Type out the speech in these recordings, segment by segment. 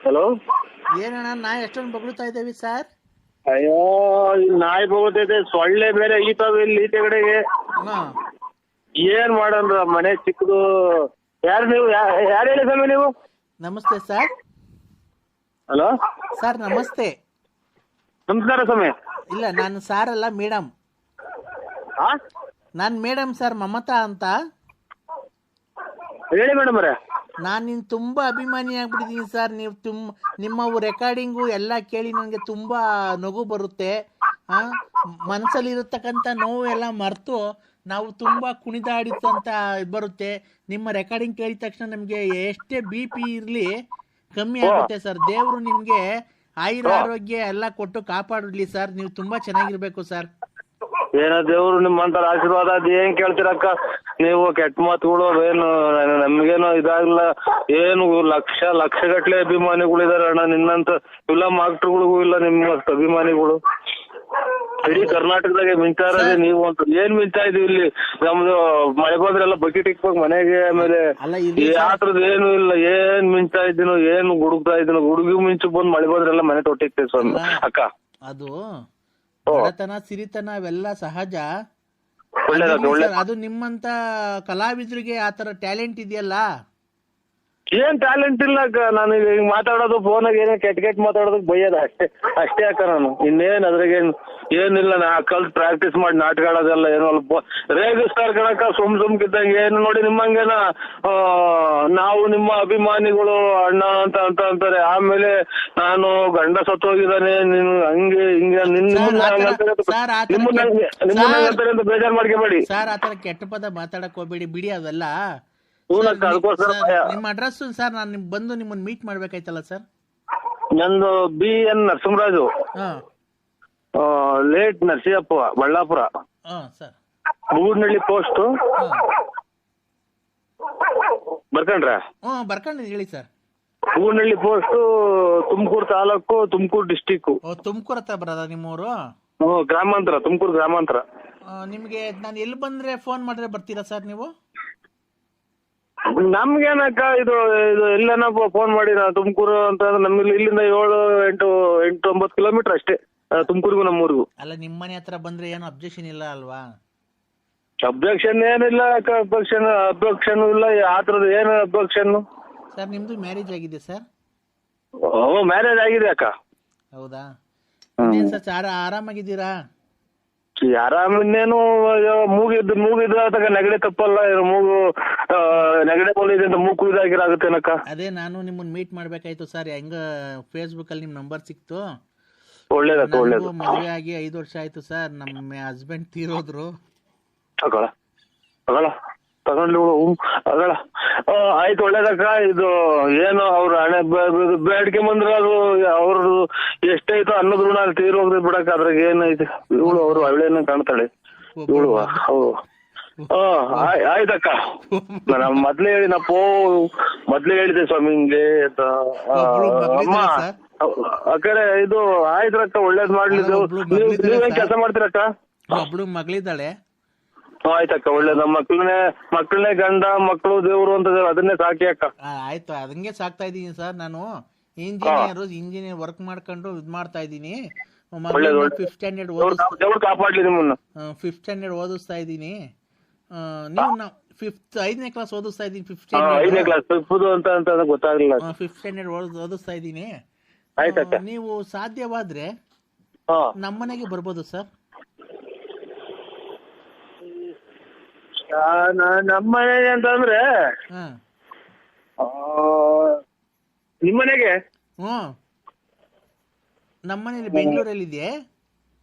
Hello. ಏನಣ್ಣ ನಾ ಎಷ್ಟೊಂದು ಬೊಗಳ್ತಾ ಇದ್ದೇವೆ ಸರ್. ಅಯ್ಯೋ ಇಲ್ಲಿ ನಾಯಿ ಬೋಗತೈತೆ, ಸೊಳ್ಳೆ ಬೇರೆ ಈತಾವ ಇಲ್ಲಿ ಈಚೆ ಕಡೆಗೆ. ಏನ್ ಮಾಡೋಣ, ಮನೆ ಚಿಕ್ಕದು. ಯಾರು ನೀವು? ಯಾರು ಹೇಳಿ ಸ್ವಾಮಿ ನೀವು? ನಮಸ್ತೆ ಸರ್. ಹಲೋ ಸರ್ ನಮಸ್ತೆ. ನಮಸ್ಕಾರ ಸ್ವಾಮಿ. ಇಲ್ಲ ನಾನು ಸಾರ್ ಅಲ್ಲ, ಮೇಡಮ್. ನಾನು ಮೇಡಮ್ ಸರ್, ಮಮತಾ ಅಂತ. ಹೇಳಿ ಮೇಡಮ್ ಅವರೇ. ನಾನು ನಿನ್ನ ತುಂಬಾ ಅಭಿಮಾನಿ ಆಗ್ಬಿಟ್ಟಿದ್ದೀನಿ ಸರ್. ನೀವು ನಿಮ್ಮ ರೆಕಾರ್ಡಿಂಗು ಎಲ್ಲ ಕೇಳಿ ನನಗೆ ತುಂಬಾ ನಗು ಬರುತ್ತೆ. ಮನಸ್ಸಲ್ಲಿರತಕ್ಕಂಥ ನೋವು ಎಲ್ಲ ಮರೆತು ನಾವು ತುಂಬಾ ಕುಣಿದಾಡಿದಂತ ಬರುತ್ತೆ. ನಿಮ್ಮ ರೆಕಾರ್ಡಿಂಗ್ ಕೇಳಿದ ತಕ್ಷಣ ನಮಗೆ ಎಷ್ಟೇ BP ಇರಲಿ ಕಮ್ಮಿ ಆಗುತ್ತೆ ಸರ್. ದೇವರು ನಿಮಗೆ ಆಯುರಾರೋಗ್ಯ ಎಲ್ಲ ಕೊಟ್ಟು ಕಾಪಾಡಲಿ ಸರ್. ನೀವು ತುಂಬಾ ಚೆನ್ನಾಗಿರ್ಬೇಕು ಸರ್. ಏನೋ ದೇವ್ರು ನಿಮ್ಮಂತರ ಆಶೀರ್ವಾದ, ಅದ್ ಏನ್ ಕೇಳ್ತೀರಕ್ಕ ನೀವು? ಕೆಟ್ಟ ಮಾತುಗಳು ಏನು ನಮ್ಗೇನು ಇದಾಗಲ್ಲ. ಏನು ಲಕ್ಷ ಗಟ್ಲೆ ಅಭಿಮಾನಿಗಳಿದಾರೆ ಅಣ್ಣ. ನಿನ್ನಂತ ಇಲ್ಲ ಮಾಕ್ಟರ್ಗಳಿಗೂ ಇಲ್ಲ ನಿಮ್ಮ ಅಭಿಮಾನಿಗಳು. ಇಡೀ ಕರ್ನಾಟಕದಾಗೆ ಮಿಂಚಾ ಇರೋದೇ ನೀವು ಅಂತ. ಏನ್ ಮಿಂಚಾ ಇದೀವಿ ಇಲ್ಲಿ. ನಮ್ದು ಮಳೆ ಬಂದ್ರೆಲ್ಲ ಬಕೆಟ್ ಇಕ್ಬೇಕು ಮನೆಗೆ. ಆಮೇಲೆ ಯಾತ್ರದ್ದು ಏನು ಇಲ್ಲ. ಏನ್ ಮಿಂಚಾ ಇದ್ದೀನೋ, ಏನ್ ಗುಡುಗ್ತಾ ಇದ್ದೀನೋ. ಗುಡುಗಿ ಮಿಂಚು ಬಂದ್ ಮಳೆ ಬಂದ್ರೆಲ್ಲ ಮನೆ ತೊಟ್ಟಿಕ್ತೇವೆ ಸ್ವಾಮಿ ಅಕ್ಕ. ಅದು ಬಡತನ ಸಿರಿತನ ಅವೆಲ್ಲ ಸಹಜ. ಅದು ನಿಮ್ಮಂತ ಕಲಾವಿದರಿಗೆ ಆತರ ಟ್ಯಾಲೆಂಟ್ ಇದೆಯಲ್ಲ. ಏನ್ ಟ್ಯಾಲೆಂಟ್ ಇಲ್ಲ ಅಕ್ಕ. ನಾನು ಈಗ ಮಾತಾಡೋದು ಫೋನಾಗ ಏನೋ ಕೆಟ್ಟ ಮಾತಾಡೋದಕ್ಕೆ ಬೈಯೋದ ಅಷ್ಟೇ ಅಕ್ಕ. ನಾನು ಇನ್ನೇನ್ ಅದ್ರಾಗೇನು ಏನಿಲ್ಲ. ನಾ ಕಲ್ತ್ ಪ್ರಾಕ್ಟೀಸ್ ಮಾಡಿ ನಾಟಕ ಆಡೋದೆಲ್ಲ ಏನೋ ಅಲ್ಪ ರೇಗಿಸ್ತಾರ ಕಣಕ್ಕ ಸುಮ್ಕಿದ್ದಂಗೆ. ಏನು ನೋಡಿ ನಿಮ್ಮಂಗೇನ ನಾವು ನಿಮ್ಮ ಅಭಿಮಾನಿಗಳು ಅಣ್ಣ ಅಂತ ಅಂತಾರೆ. ಆಮೇಲೆ ನಾನು ಗಂಡ ಸತ್ತೋಗಿದ್ದಾನೆ ನೀನು ಹಂಗೆ ಹಿಂಗೆ ನಿಮ್ಮಂತಾರೆ ಅಂತ ಬೇಜಾರ್ ಮಾಡ್ಕೋಬೇಡಿ ಸರ್. ಆತರ ಕೆಟ್ಟ ಪದ ಮಾತಾಡಕ್ ಹೋಗ್ಬೇಡಿ, ಬಿಡಿ ಅವೆಲ್ಲ. ನಿಮ್ಮ ಅಡ್ರೆಸ್ ಸರ್, ನಾನು ಬಂದು ನಿಮ್ಮನ್ನ ಮೀಟ್ ಮಾಡ್ಬೇಕಾಯ್ತಲ್ಲ ಸರ್. ನಂದು BN Narasimharaju, late Narasiyappa, Ballapura. Sir Budnalli post. ಬರ್ಕೊಂಡ್ರ? ಬರ್ಕೊಂಡಿದ್ದೀನಿ ಹೇಳಿ sir. Budnalli post, Tumakuru taluk, Tumakuru district. Tumakuru ಹತ್ರ ಬರೋದ ನಿಮ್ಮೂರು? ಗ್ರಾಮಾಂತರ, ತುಮಕೂರು ಗ್ರಾಮಾಂತರ. ನಿಮ್ಗೆ ನಾನು ಎಲ್ಲಿ ಬಂದ್ರೆ ಫೋನ್ ಮಾಡಿದ್ರೆ ಬರ್ತೀರಾ ಸರ್ ನೀವು? ನಮ್ಗೇನಕ್ಕ ಇದು ಎಲ್ಲನ ಫೋನ್ ಮಾಡಿ. ನಾವು ತುಮಕೂರು ಅಂತ ನಮ್ಗೆ ಇಲ್ಲಿಂದ 7-8-9 ಕಿಲೋಮೀಟರ್ ಅಷ್ಟೇ ತುಮಕೂರಿಗೂ ನಮ್ಮೂರಿಗೂ. ಅಲ್ಲ ನಿಮ್ಮ ಮನೆ ಹತ್ರ ಬಂದ್ರೆ ಏನು ಅಬ್ಜೆಕ್ಷನ್ ಇಲ್ಲ ಅಲ್ವಾ? ಅಬ್ಜೆಕ್ಷನ್ ಏನಿಲ್ಲ ಅಕ್ಕ. ಅಬ್ಜೆಕ್ಷನ್ ಇಲ್ಲ. ಆ ಥರದ್ದು ಏನು ಅಬ್ಜೆಕ್ಷನ್? ಸರ್ ನಿಮ್ದು ಮ್ಯಾರೇಜ್ ಆಗಿದೆ ಸರ್? ಮ್ಯಾರೇಜ್ ಆಗಿದೆ ಅಕ್ಕ. ಹೌದಾ? ಇನ್ನೇನು ಸರ್ ಆರಾಮಾಗಿದ್ದೀರಾ? ಆರಾಮ ಇನ್ನೇನು. ಮೂಗಿದ್ರ ತಗ ನೆಗಡಿ ತಪ್ಪಲ್ಲ. ಮೂಗು ನೆಗಡಿ ಬೋಲಿದೆ ಅಂತ ಮೂಗು ಇದಾಗಿರಾಗುತ್ತೇನಕ್ಕ. ಅದೇ ನಾನು ನಿಮ್ಮನ್ನ ಮೀಟ್ ಮಾಡ್ಬೇಕಾಯ್ತು ಸರ್. ಹೆಂಗ ಫೇಸ್ಬುಕ್ ಅಲ್ಲಿ ನಿಮ್ ನಂಬರ್ ಸಿಕ್ತು. ಒಳ್ಳೇದು. ಮದುವೆ ಆಗಿ 5 ವರ್ಷ ಆಯ್ತು ಸರ್. ನಮ್ಮ ಹಸ್ಬೆಂಡ್ ತೀರೋದ್ರು. ಆಯ್ತು, ಒಳ್ಳೇದಕ್ಕ. ಇದು ಏನು ಅವ್ರ ಹಣೆ ಬೇಡಿಕೆ ಬಂದ್ರೆ ಅದು ಅವ್ರದ್ದು ಎಷ್ಟೈತೋ ಅನ್ನೋದ್ ಋಣ ತೀರ್ ಹೋಗ್ದೆ ಬಿಡಕ್ಕ. ಅದ್ರಾಗ ಏನೈತೆ. ಇವಳು ಅವ್ರು ಅವಳೇನ ಕಾಣ್ತಾಳೆ ಇವಳು. ಆಯ್ತಕ್ಕ. ನಾನು ಮೊದ್ಲೇ ಹೇಳಿದೆ ಸ್ವಾಮಿ ಹಿಂಗೆ ಅಂತ. ಅಮ್ಮ ಅಕ್ಕರೆ ಇದು ಆಯ್ತ್ರಕ್ಕ. ಒಳ್ಳೇದ್ ಮಾಡ್ಲಿದ್ದು. ನೀವೇನ್ ಕೆಲಸ ಮಾಡ್ತೀರಕ್ಕ? ಒಬ್ಳು ಮಗಳಿದ್ದಾಳೆ. ಆಯ್ತಕ್ಕ, ಒಳ್ಳೇದು. ನಮ್ಮ ಮಕ್ಕಳನ್ನೇ ಗಂಡ ಮಕ್ಕಳು ದೇವ್ರು ಅಂತ ಅದನ್ನೇ ಸಾಕಿ ಅಕ್ಕ. ಆಯ್ತು, ಅದಂಗೆ ಸಾಕ್ತಾ ಇದೀನಿ ಸರ್. ನಾನು ಇಂಜಿನಿಯರ್ ವರ್ಕ್ ಮಾಡ್ಕೊಂಡು ಇದ್ ಮಾಡ್ತಾ ಇದೀನಿ. 5th ಸ್ಟ್ಯಾಂಡರ್ಡ್ ಕಾಪಾಡ್ಲಿ ನಿಮ್ಮನ್ನ. 5th ಸ್ಟ್ಯಾಂಡರ್ಡ್ ಓದಿಸ್ತಾ ಇದೀನಿ. ನೀವು 5ನೇ ಕ್ಲಾಸ್ ಓದಿಸ್ತಾ ಇದೀನಿ. 5th ಸ್ಟ್ಯಾಂಡರ್ಡ್ ಓದಿಸ್ತಾ ಇದೀನಿ. ನೀವು ಸಾಧ್ಯವಾದ್ರೆ ನಮ್ಮನೆಗೆ ಬರ್ಬೋದು ಸರ್. ನಮ್ಮನೆ ಅಂತಂದ್ರೆ ನಿಮ್ಮನೆಗೆ? ನಮ್ಮನೇಲಿ ಬೆಂಗಳೂರಲ್ಲಿ ಇದೆ.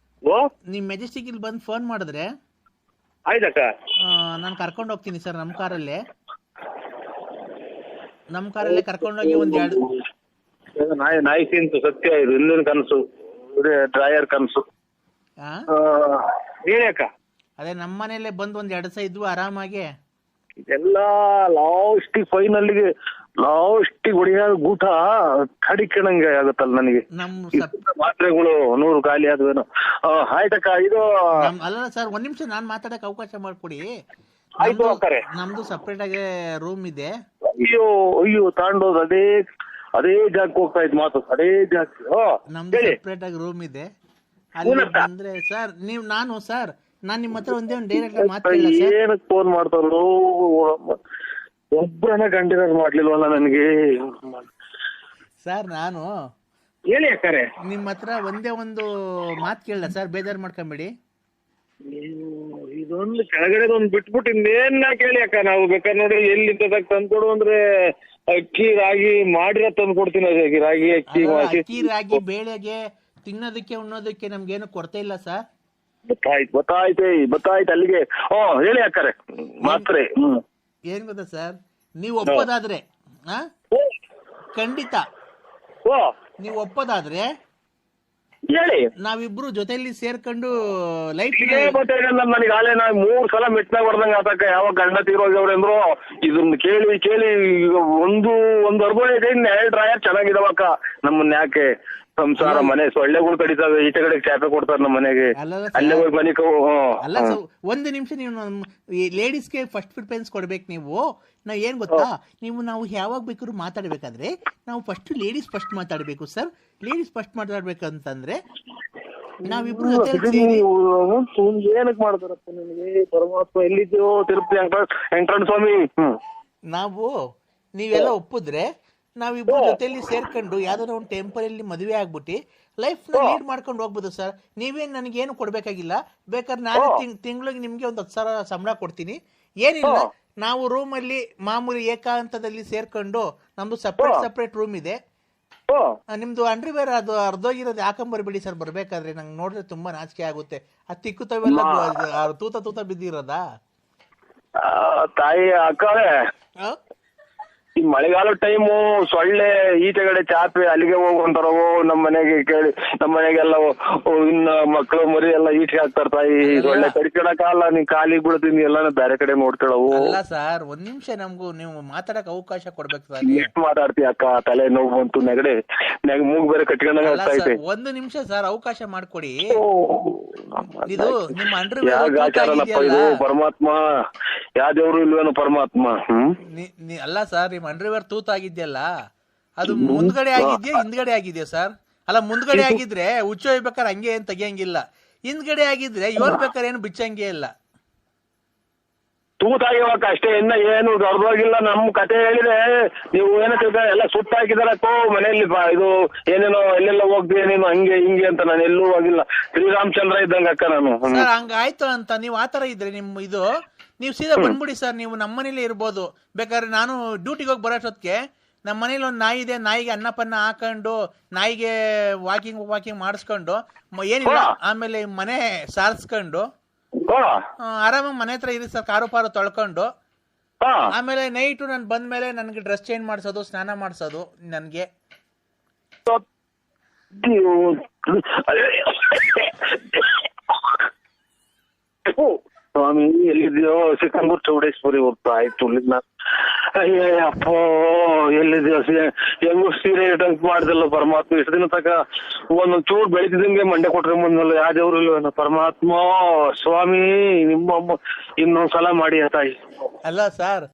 ನಿಮ್ ಮೆಜೆಸ್ಟಿಕ್ ಇಲ್ಲಿ ಬಂದು ಫೋನ್ ಮಾಡಿದ್ರೆ ಆಯ್ತಕ್ಕ, ನಾನು ಕರ್ಕೊಂಡು ಹೋಗ್ತೀನಿ ಸರ್. ನಮ್ಮ ಕಾರಲ್ಲೇ ಕರ್ಕೊಂಡೋಗಿ ಒಂದೆರಡು ನಾಯಿ ತಿಂತು ಸತ್ಯ. ಇದು ಹಿಂದಿನ ಕನಸು, ಡ್ರಾಯರ್ ಕನಸು. ಹೇಳಿ ಅಕ್ಕ. ಅದೇ ನಮ್ಮ ಮನೆಯಲ್ಲೇ ಬಂದು 2 ದಿವಸ ಇದ್ವು ಆರಾಮಾಗಿ. ಇದೆಲ್ಲ ಲಾಸ್ಟಿಗೆ ಹೊಡಿಯ ಊಟ ಕಡಿಕಣಂಗೆ ಆಗುತ್ತಲ್ಲ ನನಗೆ. ಮಾತ್ರೆಗಳು 100 ಖಾಲಿ ಆದ್ವೇನೋ. ಆಯ್ತಕ್ಕ. ಇದು ಅಲ್ಲ ಸರ್, 1 ನಿಮಿಷ ನಾನ್ ಮಾತಾಡಕ್ ಅವಕಾಶ ಮಾಡ್ಕೊಡಿ. ಆಯ್ತು ಅಕ್ಕರೆ. ನಮ್ದು ಸಪ್ರೇಟ್ ಆಗಿ ರೂಮ್ ಇದೆ. ಅಯ್ಯೋ ತಗೊಂಡೋದು ಅದೇ ಜಾಗಕ್ಕೆ ಹೋಗ್ತಾ ಇದ್ ಮಾತು, ಅದೇ ಜಾಗಕ್ಕೆ. ನಮ್ದು ಹೇಳಿ. ಸೆಪರೇಟ್ ಆಗಿ ರೂಮ್ ಇದೆ, ಅಲ್ಲಿ ಬಂದ್ರೆ ಸರ್ ನೀವು ನಾನು ನಿಮ್ಮ ಹತ್ರ ಒಂದೇ ಒಂದು ಡೈರೆಕ್ಟ್ ಮಾತಾಡಲ್ಲ ಸರ್. ಏನಕ್ಕೆ ಫೋನ್ ಮಾಡ್ತಾರೋ, ಒಬ್ಬರನ್ನ ಗಂಡಿರೋದು ಮಾಡ್ಲಿಲ್ವಲ್ಲ ನನಗೆ. ಸರ್ ನಾನು ಹೇಳಿ ಅಕ್ಕಾರೆ. ನಿಮ್ಮ ಹತ್ರ ಒಂದೇ ಒಂದು ಮಾತು ಕೇಳಲ್ಲ ಸರ್, ಬೇಜಾರು ಮಾಡ್ಕೊಂಬೇಡಿ. ಇದೊಂದು ಕೆಳಗಡೆದೊಂದು ಬಿಟ್ಬಿಟ್ಟು ಇನ್ನೇನ್ ಕೇಳಿ ಅಕ್ಕ. ನಾವು ಬೇಕಾದ್ರೆ ನೋಡಿ ಎಲ್ಲಿ ತಂದ್ಕೊಡು ಅಂದ್ರೆ ಅಕ್ಕಿ ರಾಗಿ ಮಾಡಿರೋ ತಂದು ಕೊಡ್ತೀನಿ. ರಾಗಿ ಅಕ್ಕಿ ರಾಗಿ ಬೇಳೆಗೆ ತಿನ್ನೋದಕ್ಕೆ ಉಣ್ಣೋದಕ್ಕೆ ನಮ್ಗೇನು ಕೊರತೆ ಇಲ್ಲ ಸರ್. ಗೊತ್ತಾಯ್ತು ಅಲ್ಲಿಗೆ. ಹೇಳಿ ಅಕ್ಕಾರೆ ಮಾತ್ರೆ. ಏನ್ ಗೊತ್ತಾ ಸರ್, ನೀವು ಒಪ್ಪೋದಾದ್ರೆ ಖಂಡಿತ ನೀವು ಒಪ್ಪೋದಾದ್ರೆ ಹೇಳಿ, ನಾವಿಬ್ರು ಜೊತೆಲಿ ಸೇರ್ಕೊಂಡು ಲೈಫ್ ನನಗೆ ಆಲೇ ನಾ 3 ಸಲ ಮೆಟ್ನಾಗ ಹೊಡೆದಂಗ ಆತಕ್ಕ. ಯಾವಾಗ ಗಂಡ ತೀರೋಗ್ಯವ್ರೆ ಅಂದ್ರು ಇದನ್ನ ಕೇಳಿ ಒಂದು ಅರ್ಬೋಳೆ ಇದೆ, 2 ಡ್ರಾಯರ್ ಚೆನ್ನಾಗಿದಾವಕ್ಕ. ನಮ್ಮನ್ನ ಯಾಕೆ ಸಂಸಾರ ಮನೆ ಸೊಳ್ಳೆಗಳು ಕಡಿತಾವೆ, ಈಚೆ ಕಡೆ ಚಾಪೆ ಕೊಡ್ತಾರೆ ನಮ್ಮ ಮನೆಗೆ. ಅಲ್ಲೇ ಹೋಗಿ ಮನೆ ಅಲ್ಲ ಸರ್, ಒಂದು ನಿಮಿಷ ನೀವು ಲೇಡೀಸ್ಗೆ ಫಸ್ಟ್ ಪ್ರಿಫರೆನ್ಸ್ ಕೊಡ್ಬೇಕು. ನಾವು ಏನ್ ಗೊತ್ತಾ, ನಾವು ಯಾವಾಗ ಬೇಕಾದ್ರೂ ಮಾತಾಡ್ಬೇಕಾದ್ರೆ ನಾವು ಲೇಡೀಸ್ ಫಸ್ಟ್ ಮಾತಾಡ್ಬೇಕು ಸರ್. ಲೇಡೀಸ್ ಫಸ್ಟ್ ಮಾತಾಡ್ಬೇಕಂತಂದ್ರೆ ನಾವಿಬ್ರು ಏನಕ್ಕೆ ಮಾಡ್ತಾರಪ್ಪ ನಿನಗೆ ಪರಮಾತ್ಮ. ಎಲ್ಲಿದ್ಯೋ ತಿರುಪತಿ ವೆಂಕಟರಮಣ ಸ್ವಾಮಿ. ನೀವೆಲ್ಲ ಒಪ್ಪಿದ್ರೆ ನಾವಿಬ್ರು ಜೊತೆಲಿ ಸೇರ್ಕೊಂಡು ಯಾವ್ದಾರ ಒಂದು ಟೆಂಪರಲ್ಲಿ ಮದುವೆ ಆಗ್ಬಿಟ್ಟು ಲೈಫ್ ನ ಲೀಡ್ ಮಾಡ್ಕೊಂಡು ಹೋಗ್ಬೋದು ಸರ್. ನೀವೇನ್ ನನಗೇನು ಕೊಡ್ಬೇಕಾಗಿಲ್ಲ. ಬೇಕಾದ್ರೆ ನಾನು ತಿಂಗಳಿಗೆ ನಿಮ್ಗೆ ಒಂದು 10,000 ಸಂಬಳ ಕೊಡ್ತೀನಿ. ಏನಿಲ್ಲ, ನಾವು ರೂಮಲ್ಲಿ ಮಾಮೂಲಿ ಏಕಾಂತದಲ್ಲಿ ಸೇರ್ಕೊಂಡು, ನಮ್ದು ಸಪ್ರೇಟ್ ರೂಮ್ ಇದೆ. ನಿಮ್ದು ಅಂಡರ್ವೇರ್ ಅದು ಅರ್ಧೋಗಿರೋದು ಹಾಕೊಂಬರ್ಬೇಡಿ ಸರ್. ಬರ್ಬೇಕಾದ್ರೆ ನಂಗೆ ನೋಡಿದ್ರೆ ತುಂಬಾ ನಾಚಿಕೆ ಆಗುತ್ತೆ. ಅದು ತಿಕ್ಕುತ್ತವೆಲ್ಲ ತೂತ ಬಿದ್ದಿರೋದಾ ತಾಯಿ ಅಕ್ಕವೇ. ಈ ಮಳೆಗಾಲ ಟೈಮು ಸೊಳ್ಳೆ ಈಚೆಗಡೆ ಚಾಪೆ ಅಲ್ಲಿಗೆ ಹೋಗುವಂತಾರ. ನಮ್ಮ ಮನೆಗೆ ಕೇಳಿ, ನಮ್ಮ ಮನೆಗೆಲ್ಲ ಇನ್ನ ಮಕ್ಕಳು ಮರಿ ಎಲ್ಲ ಈಚೆಗೆ ಹಾಕ್ತಾರ. ತಾಯಿ ಸೊಳ್ಳೆ ಕಡಿಕೊಳಕಲ್ಲ, ನೀನ್ ಕಾಲಿಗೆ ಬೀಳ್ತೀನಿ ಎಲ್ಲ ಬೇರೆ ಕಡೆ ನೋಡ್ಕೊಳವು. ಅಲ್ಲ ಸರ್, ಒಂದ್ ನಿಮಿಷ ನಮ್ಗೂ ನೀವು ಮಾತಾಡಕ್ ಅವಕಾಶ ಕೊಡ್ಬೇಕು ಸರ್. ಎಷ್ಟು ಮಾತಾಡ್ತೀಯ ಅಕ್ಕ, ತಲೆ ನೋವು ಬಂತು, ನೆಗಡೆ ಮೂಗ್ ಬೇರೆ ಕಟ್ಕೊಂಡಂಗ ಆಗ್ತಾ ಐತೆ. ಒಂದು ನಿಮಿಷ ಸರ್ ಅವಕಾಶ ಮಾಡ್ಕೊಡಿ. ಇದು ನಿಮ್ಮ ಇದು ಪರಮಾತ್ಮ, ಯಾವ ದೇವ್ರು ಇಲ್ವೇನು ಪರಮಾತ್ಮ. ಅಲ್ಲ ಸರ್, ನಿಮ್ ಅಂಡರ್ವೇರ್ ತೂತಾಗಿದ್ಯಲ್ಲ, ಅದು ಮುಂದ್ಗಡೆ ಆಗಿದ್ಯಾ ಹಿಂದ್ಗಡೆ ಆಗಿದ್ಯಾ ಸರ್? ಅಲ್ಲ, ಮುಂದ್ಗಡೆ ಆಗಿದ್ರೆ ಹುಚ್ಚೋಯ್ಬೇಕಾರೆ ಹಂಗೆ ಏನ್ ತೆಗಿಯಂಗಿಲ್ಲ. ಹಿಂದ್ಗಡೆ ಆಗಿದ್ರೆ ಯೋಳ್ಬೇಕಾರೆ ಏನು ಬಿಚ್ಚಂಗೆ ಇಲ್ಲ. ತೂತಾಗಿವಾಗ ಅಷ್ಟೇ, ಇನ್ನ ಏನು ದೊಡ್ಡದಾಗಿಲ್ಲ. ನಮ್ ಕತೆ ಹೇಳಿದ್ರೆ ನೀವು ಏನೋ ಎಲ್ಲ ಸುತ್ತ ಹಾಕಿದಾರಕ್ಕೋ ಮನೆಯಲ್ಲಿ. ಇದು ಏನೇನೋ ಎಲ್ಲೆಲ್ಲ ಹೋಗ್ತೀಯ ನೀನು ಹಂಗೆ ಹಿಂಗೆ ಅಂತ. ನಾನು ಎಲ್ಲೂ ಹೋಗಿಲ್ಲ, ಶ್ರೀರಾಮಚಂದ್ರ ಇದ್ದಂಗ ಅಕ್ಕ ನಾನು. ಹಂಗಾಯ್ತು ಅಂತ ನೀವು ಆತರ ಇದ್ರೆ ನೀವು ಸೀದಾ ಬಂದ್ಬಿಡಿ ಸರ್. ನೀವು ನಮ್ಮ ಮನೇಲಿ ಇರ್ಬೋದು. ಬೇಕಾದ್ರೆ ನಾನು ಡ್ಯೂಟಿಗೆ ಹೋಗಿ ಬರೋಷ್ಟೊತ್ತಿಗೆ ನಮ್ಮ ಮನೇಲಿ ಒಂದು ನಾಯಿ ಇದೆ, ನಾಯಿಗೆ ಅನ್ನಪನ್ನ ಹಾಕೊಂಡು ನಾಯಿಗೆ ವಾಕಿಂಗ್ ಮಾಡಿಸ್ಕೊಂಡು ಏನಿಲ್ಲ, ಆಮೇಲೆ ಮನೆ ಸಾರಿಸ್ಕೊಂಡು ಆರಾಮಾಗಿ ಮನೆ ಹತ್ರ ಇರಿ ಸರ್. ಕಾರು ಪಾರು ತೊಳ್ಕೊಂಡು ಆಮೇಲೆ ನೈಟು ನಾನು ಬಂದ್ಮೇಲೆ ನನ್ಗೆ ಡ್ರೆಸ್ ಚೇಂಜ್ ಮಾಡಿಸೋದು, ಸ್ನಾನ ಮಾಡಿಸೋದು ನನಗೆ. ಸ್ವಾಮಿ ಎಲ್ಲಿದ್ಯೋ? ಸಿಕ್ಕಂಬೂರ್ ಚೌಡೇಶ್ವರಿ ಹೋಗ್ತಾ ಆಯ್ತು. ಅಪ್ಪೋ ಎಲ್ಲಿದ್ಯೋ? ಹೆಂಗು ಸೀರೆ ಇಟ್ಟಂಗ್ ಮಾಡ್ದಲ್ಲ ಪರಮಾತ್ಮ. ಇಷ್ಟು ದಿನ ತಕ ಒಂದೊಂದ್ ಚೂರು ಬೆಳಿತಿದಂಗೆ ಮಂಡೆ ಕೊಟ್ರೆ ಮುಂದಲ್ಲ. ಯಾವ ದೇವ್ರು ಇಲ್ವೇನೋ ಪರಮಾತ್ಮ. ಸ್ವಾಮಿ ನಿಮ್ಮಮ್ಮ ಇನ್ನೊಂದ್ಸಲ ಮಾಡಿ ತಾಯಿ. ಅಲ್ಲ ಸರ್,